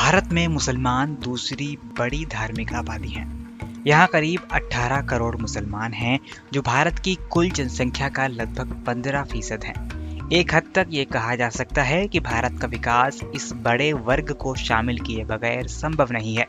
भारत में मुसलमान दूसरी बड़ी धार्मिक आबादी हैं। यहाँ करीब 18 करोड़ मुसलमान हैं, जो भारत की कुल जनसंख्या का लगभग 15% है। एक हद तक ये कहा जा सकता है कि भारत का विकास इस बड़े वर्ग को शामिल किए बगैर संभव नहीं है।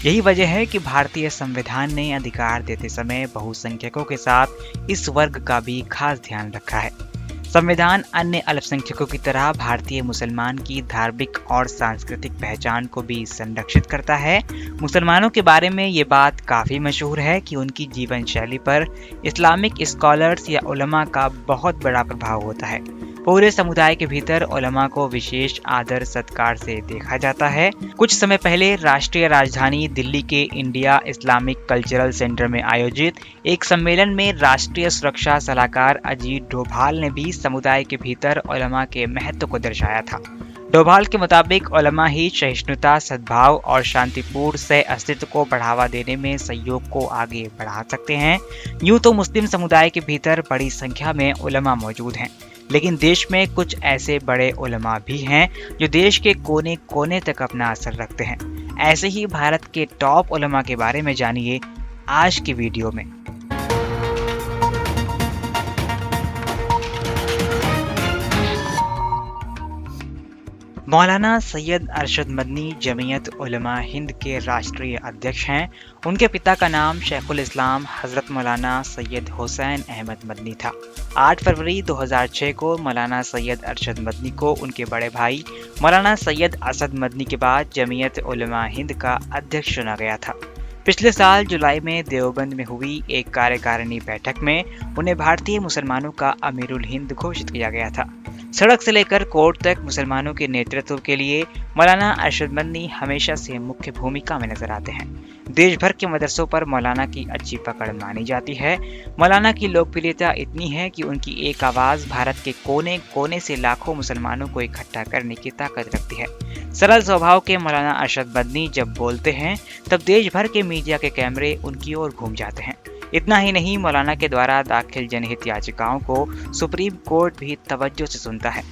यही वजह है कि भारतीय संविधान ने अधिकार देते समय बहुसंख्यकों के साथ इस वर्ग का भी खास ध्यान रखा है। संविधान अन्य अल्पसंख्यकों की तरह भारतीय मुसलमान की धार्मिक और सांस्कृतिक पहचान को भी संरक्षित करता है। मुसलमानों के बारे में ये बात काफ़ी मशहूर है कि उनकी जीवन शैली पर इस्लामिक स्कॉलर्स या उलमा का बहुत बड़ा प्रभाव होता है। पूरे समुदाय के भीतर उलमा को विशेष आदर सत्कार से देखा जाता है। कुछ समय पहले राष्ट्रीय राजधानी दिल्ली के इंडिया इस्लामिक कल्चरल सेंटर में आयोजित एक सम्मेलन में राष्ट्रीय सुरक्षा सलाहकार अजीत डोभाल ने भी समुदाय के भीतर उलमा के महत्व को दर्शाया था। डोभाल के मुताबिक उलमा ही सहिष्णुता, सद्भाव और शांतिपूर्ण सह अस्तित्व को बढ़ावा देने में सहयोग को आगे बढ़ा सकते हैं। यूं तो मुस्लिम समुदाय के भीतर बड़ी संख्या में उलमा मौजूद हैं, लेकिन देश में कुछ ऐसे बड़े उलमा भी हैं जो देश के कोने कोने तक अपना असर रखते हैं। ऐसे ही भारत के टॉप उलमा के बारे में जानिए आज की वीडियो में। मौलाना सैयद अरशद मदनी जमीयत उलमा हिंद के राष्ट्रीय अध्यक्ष हैं। उनके पिता का नाम शेखुल इस्लाम हज़रत मौलाना सैयद हुसैन अहमद मदनी था। 8 फरवरी 2006 को मौलाना सैयद अरशद मदनी को उनके बड़े भाई मौलाना सैयद असद मदनी के बाद जमीयत उलमा हिंद का अध्यक्ष चुना गया था। पिछले साल जुलाई में देवबंद में हुई एक कार्यकारिणी बैठक में उन्हें भारतीय मुसलमानों का अमीरुल हिंद घोषित किया गया था। सड़क से लेकर कोर्ट तक मुसलमानों के नेतृत्व के लिए मौलाना अरशद मदनी हमेशा से मुख्य भूमिका में नजर आते हैं। देश भर के मदरसों पर मौलाना की अच्छी पकड़ मानी जाती है। मौलाना की लोकप्रियता इतनी है कि उनकी एक आवाज़ भारत के कोने कोने से लाखों मुसलमानों को इकट्ठा करने की ताकत रखती है। सरल स्वभाव के मौलाना अरशद मदनी जब बोलते हैं तब देश भर के मीडिया के कैमरे उनकी ओर घूम जाते हैं। इतना ही नहीं, मौलाना के द्वारा दाखिल जनहित याचिकाओं को सुप्रीम कोर्ट भी तवज्जो से सुनता है।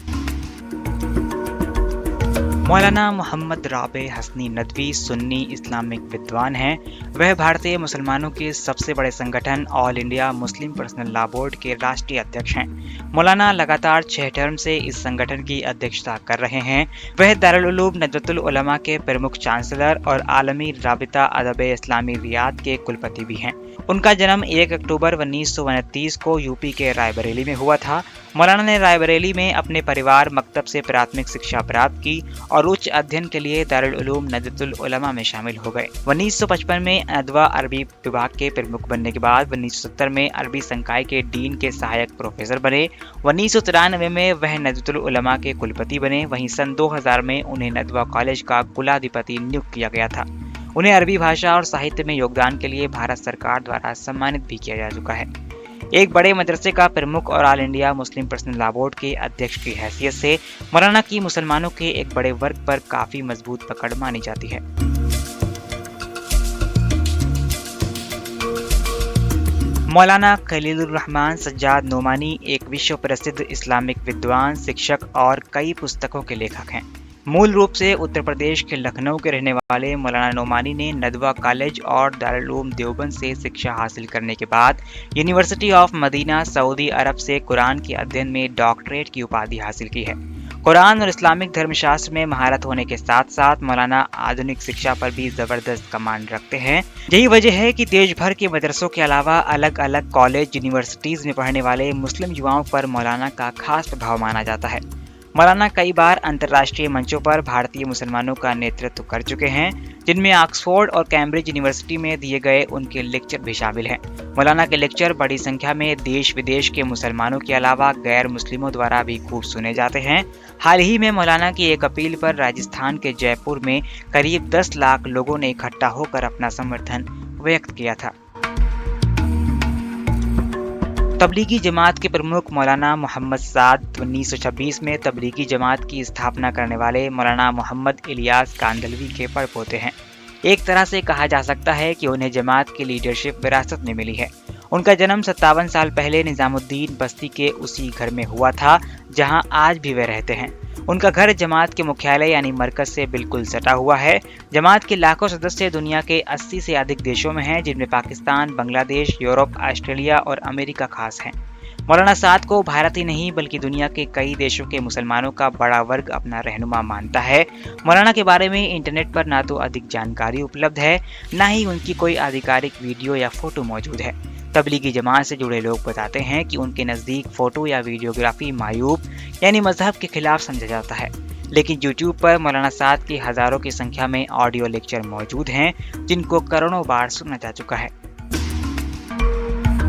मौलाना मोहम्मद राबे हसनी नदवी सुन्नी इस्लामिक विद्वान हैं। वह भारतीय मुसलमानों के सबसे बड़े संगठन all India Muslim personal law board के राष्ट्रीय अध्यक्ष हैं। मौलाना लगातार 6 टर्म से इस संगठन की अध्यक्षता कर रहे हैं। वह दारुल उलूम नदवतुल उलमा के प्रमुख चांसलर और आलमी राबिता अदब इस्लामी रियाद के कुलपति भी हैं। उनका जन्म 1 अक्टूबर 1929 को यूपी के रायबरेली में हुआ था। मौलाना ने रायबरेली में अपने परिवार मकतब से प्राथमिक शिक्षा प्राप्त की और उच्च अध्ययन के लिए दारुल उलूम नदवतुल उलमा में शामिल हो गए। 1955 में नदवा अरबी विभाग के प्रमुख बनने के बाद 1970 में अरबी संकाय के डीन के सहायक प्रोफेसर बने। 1993 में वह नदवतुल उलमा के कुलपति बने। वहीं सन 2000 में उन्हें नदवा कॉलेज का कुलाधिपति नियुक्त किया गया था। उन्हें अरबी भाषा और साहित्य में योगदान के लिए भारत सरकार द्वारा सम्मानित भी किया जा चुका है। एक बड़े मदरसे का प्रमुख और all India Muslim personal law board के अध्यक्ष की हैसियत से मौलाना की मुसलमानों के एक बड़े वर्ग पर काफी मजबूत पकड़ मानी जाती है। मौलाना खलीलुर रहमान सज्जाद नोमानी एक विश्व प्रसिद्ध इस्लामिक विद्वान, शिक्षक और कई पुस्तकों के लेखक हैं। मूल रूप से उत्तर प्रदेश के लखनऊ के रहने वाले मौलाना नोमानी ने नदवा कॉलेज और दारुल उलूम देवबंद से शिक्षा हासिल करने के बाद यूनिवर्सिटी ऑफ मदीना सऊदी अरब से कुरान के अध्ययन में डॉक्टरेट की उपाधि हासिल की है। कुरान और इस्लामिक धर्मशास्त्र में महारत होने के साथ साथ मौलाना आधुनिक शिक्षा पर भी जबरदस्त कमांड रखते हैं। यही वजह है कि देश भर के मदरसों के अलावा अलग अलग कॉलेज यूनिवर्सिटीज में पढ़ने वाले मुस्लिम युवाओं पर मौलाना का खास प्रभाव माना जाता है। मौलाना कई बार अंतर्राष्ट्रीय मंचों पर भारतीय मुसलमानों का नेतृत्व कर चुके हैं, जिनमें ऑक्सफोर्ड और कैम्ब्रिज यूनिवर्सिटी में दिए गए उनके लेक्चर भी शामिल हैं। मौलाना के लेक्चर बड़ी संख्या में देश विदेश के मुसलमानों के अलावा गैर मुस्लिमों द्वारा भी खूब सुने जाते हैं। हाल ही में मौलाना की एक अपील पर राजस्थान के जयपुर में करीब 10 लाख लोगों ने इकट्ठा होकर अपना समर्थन व्यक्त किया था। तबलीगी जमात के प्रमुख मौलाना मोहम्मद साद 1926 में तबलीगी जमात की स्थापना करने वाले मौलाना मोहम्मद इलियास कांदलवी के पड़पोते हैं। एक तरह से कहा जा सकता है कि उन्हें जमात की लीडरशिप विरासत में मिली है। उनका जन्म 57 साल पहले निजामुद्दीन बस्ती के उसी घर में हुआ था जहां आज भी वे रहते हैं। उनका घर जमात के मुख्यालय यानी मरकज से बिल्कुल सटा हुआ है। जमात के लाखों सदस्य दुनिया के 80 से अधिक देशों में हैं, जिनमें पाकिस्तान, बांग्लादेश, यूरोप, ऑस्ट्रेलिया और अमेरिका खास हैं। मौलाना साद को भारत ही नहीं बल्कि दुनिया के कई देशों के मुसलमानों का बड़ा वर्ग अपना रहनुमा मानता है। मौलाना के बारे में इंटरनेट पर ना तो अधिक जानकारी उपलब्ध है, ना ही उनकी कोई आधिकारिक वीडियो या फोटो मौजूद है। तबलीगी जमात से जुड़े लोग बताते हैं कि उनके नज़दीक फोटो या वीडियोग्राफी मायूब यानी मजहब के खिलाफ समझा जाता है। लेकिन यूट्यूब पर मौलाना साद की हज़ारों की संख्या में ऑडियो लेक्चर मौजूद हैं, जिनको करोड़ों बार सुना जा चुका है।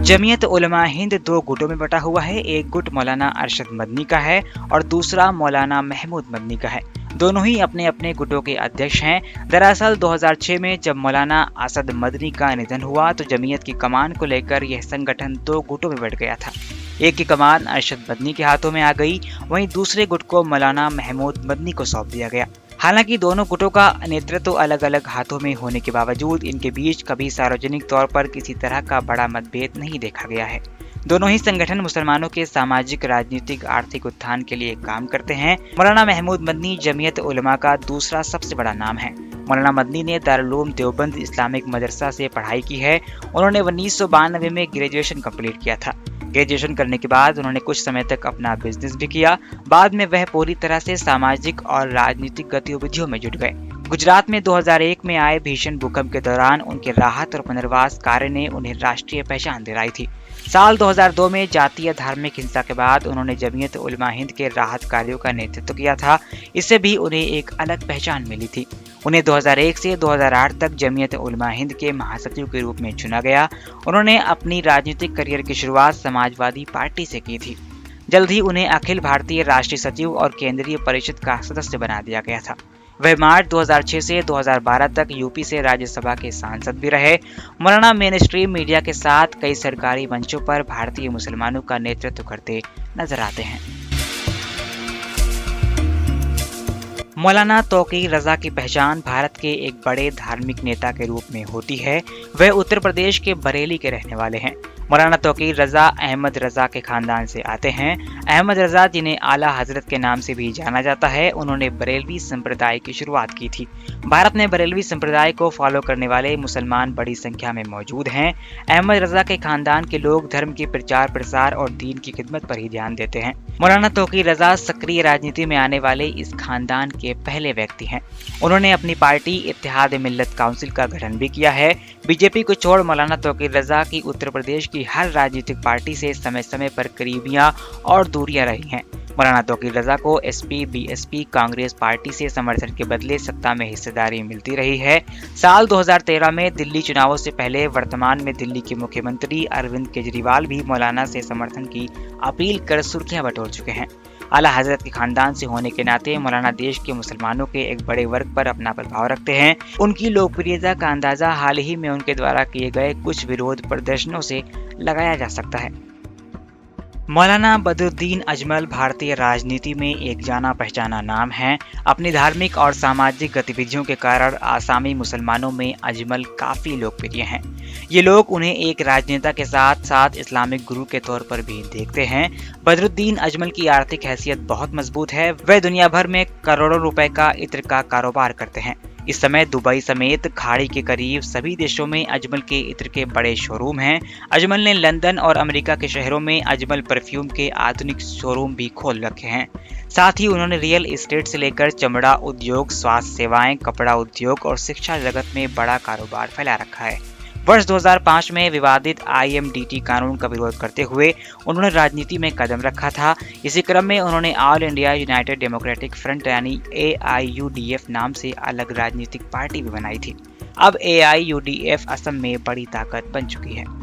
जमीयत उलमा हिंद दो गुटों में बटा हुआ है। एक गुट मौलाना अरशद मदनी का है और दूसरा मौलाना महमूद मदनी का है। दोनों ही अपने अपने गुटों के अध्यक्ष हैं। दरअसल 2006 में जब मौलाना असद मदनी का निधन हुआ तो जमीयत की कमान को लेकर यह संगठन दो गुटों में बट गया था। एक की कमान अरशद मदनी के हाथों में आ गई, वहीं दूसरे गुट को मौलाना महमूद मदनी को सौंप दिया गया। हालांकि दोनों गुटों का नेतृत्व अलग अलग हाथों में होने के बावजूद इनके बीच कभी सार्वजनिक तौर पर किसी तरह का बड़ा मतभेद नहीं देखा गया है। दोनों ही संगठन मुसलमानों के सामाजिक, राजनीतिक, आर्थिक उत्थान के लिए काम करते हैं। मौलाना महमूद मदनी जमीयत उलमा का दूसरा सबसे बड़ा नाम है। मौलाना मदनी ने दारुल उलूम देवबंद इस्लामिक मदरसा से पढ़ाई की है। उन्होंने 1992 में ग्रेजुएशन कंप्लीट किया था। ग्रेजुएशन करने के बाद उन्होंने कुछ समय तक अपना बिजनेस भी किया। बाद में वह पूरी तरह से सामाजिक और राजनीतिक गतिविधियों में जुट गए। गुजरात में 2001 में आए भीषण भूकंप के दौरान उनके राहत और पुनर्वास कार्य ने उन्हें राष्ट्रीय पहचान दिलाई थी। साल 2002 में जातीय धार्मिक हिंसा के बाद उन्होंने जमीयत उलमा हिंद के राहत कार्यों का नेतृत्व किया था। इससे भी उन्हें एक अलग पहचान मिली थी। उन्हें 2001 से 2008 तक जमीयत उलमा हिंद के महासचिव के रूप में चुना गया। उन्होंने अपनी राजनीतिक करियर की शुरुआत समाजवादी पार्टी से की थी। जल्द ही उन्हें अखिल भारतीय राष्ट्रीय सचिव और केंद्रीय परिषद का सदस्य बना दिया गया था। वह मार्च 2006 से 2012 तक यूपी से राज्यसभा के सांसद भी रहे। मौलाना मेन स्ट्रीम मीडिया के साथ कई सरकारी मंचों पर भारतीय मुसलमानों का नेतृत्व करते नजर आते हैं। मौलाना तौकीर रजा की पहचान भारत के एक बड़े धार्मिक नेता के रूप में होती है। वह उत्तर प्रदेश के बरेली के रहने वाले हैं। मौलाना तौकीर रजा अहमद रजा के खानदान से आते हैं। अहमद रजा, जिन्हें आला हजरत के नाम से भी जाना जाता है, उन्होंने बरेलवी संप्रदाय की शुरुआत की थी। भारत में बरेलवी संप्रदाय को फॉलो करने वाले मुसलमान बड़ी संख्या में मौजूद हैं। अहमद रजा के खानदान के लोग धर्म के प्रचार प्रसार और दीन की खिदमत पर ही ध्यान देते हैं। मौलाना तौकीर रजा सक्रिय राजनीति में आने वाले इस खानदान के पहले व्यक्ति हैं। उन्होंने अपनी पार्टी इत्तेहाद मिल्लत काउंसिल का गठन भी किया है। बीजेपी को छोड़ मौलाना तौकीर रजा की उत्तर प्रदेश की हर राजनीतिक पार्टी से समय समय पर करीबियां और दूरियां रही हैं। मौलाना तौकीर रजा को एसपी, बीएसपी, कांग्रेस पार्टी से समर्थन के बदले सत्ता में हिस्सेदारी मिलती रही है। साल 2013 में दिल्ली चुनावों से पहले वर्तमान में दिल्ली के मुख्यमंत्री अरविंद केजरीवाल भी मौलाना से समर्थन की अपील कर सुर्खियां बटोर चुके हैं। आला हजरत के खानदान से होने के नाते मौलाना देश के मुसलमानों के एक बड़े वर्ग पर अपना प्रभाव रखते हैं। उनकी लोकप्रियता का अंदाजा हाल ही में उनके द्वारा किए गए कुछ विरोध प्रदर्शनों से लगाया जा सकता है। मौलाना बदरुद्दीन अजमल भारतीय राजनीति में एक जाना पहचाना नाम है। अपनी धार्मिक और सामाजिक गतिविधियों के कारण आसामी मुसलमानों में अजमल काफ़ी लोकप्रिय हैं। ये लोग उन्हें एक राजनेता के साथ साथ इस्लामिक गुरु के तौर पर भी देखते हैं। बदरुद्दीन अजमल की आर्थिक हैसियत बहुत मजबूत है। वह दुनिया भर में करोड़ों रुपए का इत्र का कारोबार करते हैं। इस समय दुबई समेत खाड़ी के करीब सभी देशों में अजमल के इत्र के बड़े शोरूम हैं। अजमल ने लंदन और अमेरिका के शहरों में अजमल परफ्यूम के आधुनिक शोरूम भी खोल रखे हैं। साथ ही उन्होंने रियल एस्टेट से लेकर चमड़ा उद्योग, स्वास्थ्य सेवाएं, कपड़ा उद्योग और शिक्षा जगत में बड़ा कारोबार फैला रखा है। वर्ष 2005 में विवादित IMDT कानून का विरोध करते हुए उन्होंने राजनीति में कदम रखा था। इसी क्रम में उन्होंने all India United democratic front यानी AIUDF नाम से अलग राजनीतिक पार्टी भी बनाई थी। अब AIUDF असम में बड़ी ताकत बन चुकी है।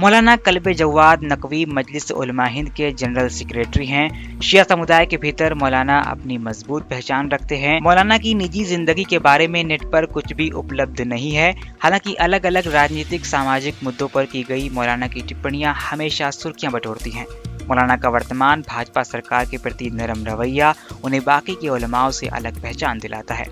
मौलाना कल्बे जवाद नकवी मजलिस उलमा हिंद के जनरल सेक्रेटरी हैं। शिया समुदाय के भीतर मौलाना अपनी मजबूत पहचान रखते हैं। मौलाना की निजी जिंदगी के बारे में नेट पर कुछ भी उपलब्ध नहीं है। हालांकि अलग अलग राजनीतिक सामाजिक मुद्दों पर की गई मौलाना की टिप्पणियां हमेशा सुर्खियां बटोरती हैं। मौलाना का वर्तमान भाजपा सरकार के प्रति नरम रवैया उन्हें बाकी के उलमाओं से अलग पहचान दिलाता है।